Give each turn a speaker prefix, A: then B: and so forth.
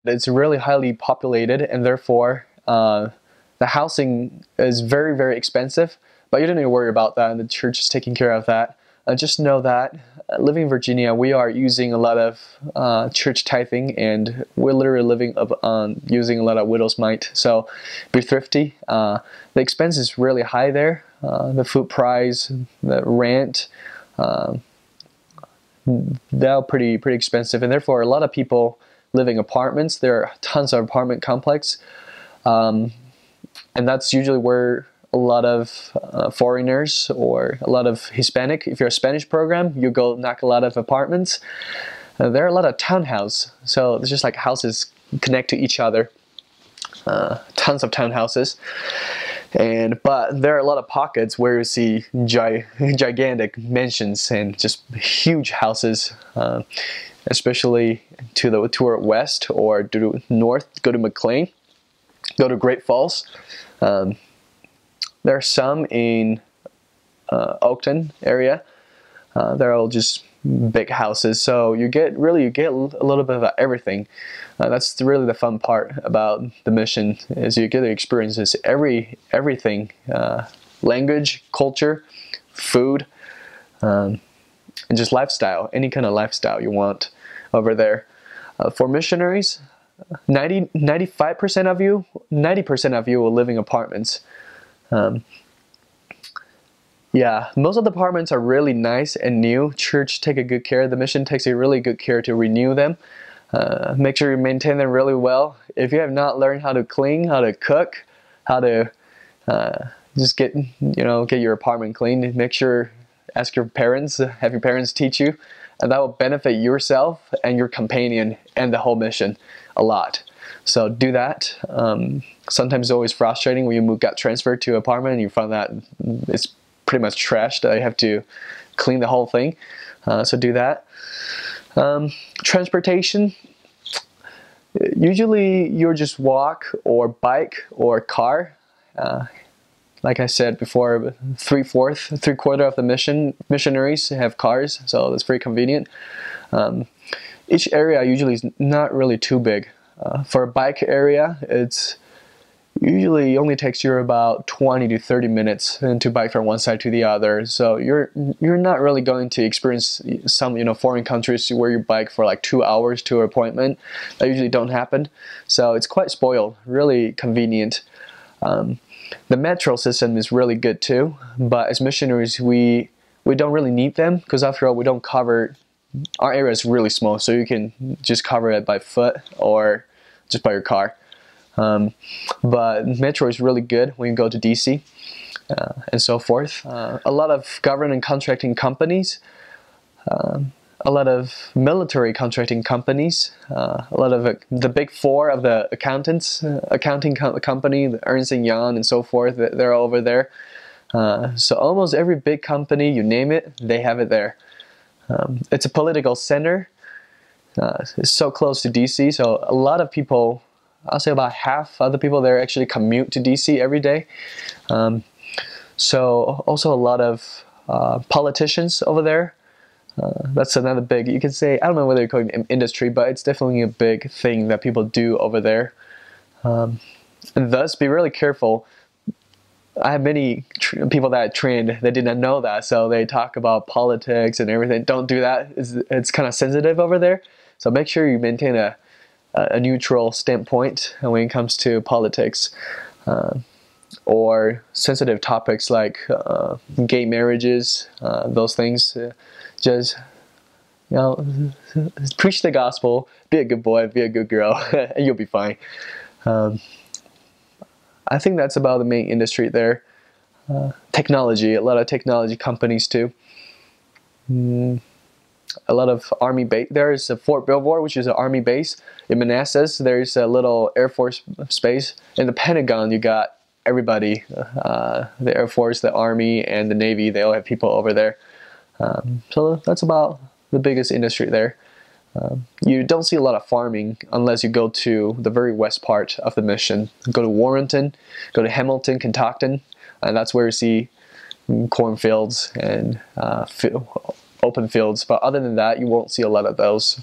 A: It's really highly populated, and therefore the housing is very, very expensive, but you don't need to worry about that, and the church is taking care of that. Just know that living in Virginia, we are using a lot of church tithing, and we're literally living on using a lot of widow's mite. So be thrifty. The expense is really high there. The food price, the rent, they're pretty expensive, and therefore a lot of people live in apartments. There are tons of apartment complex, and that's usually where a lot of foreigners or a lot of Hispanic, if you're a Spanish program, you go knock a lot of apartments. There are a lot of townhouses, so it's just like houses connect to each other, tons of townhouses. But there are a lot of pockets where you see gigantic mansions and just huge houses, especially toward west or to north. Go to McLean, go to Great Falls. There are some in Oakton area. They're all just big houses, so you get a little bit of everything. That's really the fun part about the mission, is you get to experience everything, language, culture, food, and just lifestyle, any kind of lifestyle you want over there. For missionaries, 90% of you will live in apartments. Yeah, most of the apartments are really nice and new. Church take a good care. The mission takes a really good care to renew them. Make sure you maintain them really well. If you have not learned how to clean, how to cook, how to just get your apartment clean, make sure, ask your parents, have your parents teach you, and that will benefit yourself and your companion and the whole mission a lot. So do that. Sometimes it's always frustrating when you got transferred to an apartment and you find that it's pretty much trashed. I have to clean the whole thing. So do that. Transportation. Usually you just walk or bike or car. Like I said before, three-quarter of the missionaries have cars, so that's very convenient. Each area usually is not really too big. For a bike area, it's usually only takes you about 20 to 30 minutes to bike from one side to the other. So you're not really going to experience some foreign countries where you bike for like 2 hours to an appointment. That usually don't happen. So it's quite spoiled, really convenient. The metro system is really good too, but as missionaries we don't really need them, because after all we don't cover, our area is really small, so you can just cover it by foot or just by your car. But metro is really good when you go to DC and so forth. A lot of government and contracting companies, a lot of military contracting companies, a lot of the big four of the accounting company, the Ernst & Young and so forth, they're all over there. So almost every big company, you name it, they have it there. It's a political center. It's so close to DC, so a lot of people, I'll say about half of the people there actually commute to DC every day. So also a lot of politicians over there. That's another big, you can say, I don't know whether you call it industry, but it's definitely a big thing that people do over there. And thus, be really careful. I have many people that I trained that did not know that, so they talk about politics and everything. Don't do that. It's kind of sensitive over there. So make sure you maintain a neutral standpoint when it comes to politics or sensitive topics like gay marriages, those things. Just preach the gospel, be a good boy, be a good girl, and you'll be fine. I think that's about the main industry there. Technology, a lot of technology companies too. A lot of army base. There's a Fort Belvoir, which is an army base. In Manassas, there's a little Air Force base. In the Pentagon, you got everybody. The Air Force, the Army, and the Navy, they all have people over there. So that's about the biggest industry there. You don't see a lot of farming unless you go to the very west part of the mission. Go to Warrenton, go to Hamilton, Kentucky, and that's where you see cornfields and open fields. But other than that, you won't see a lot of those.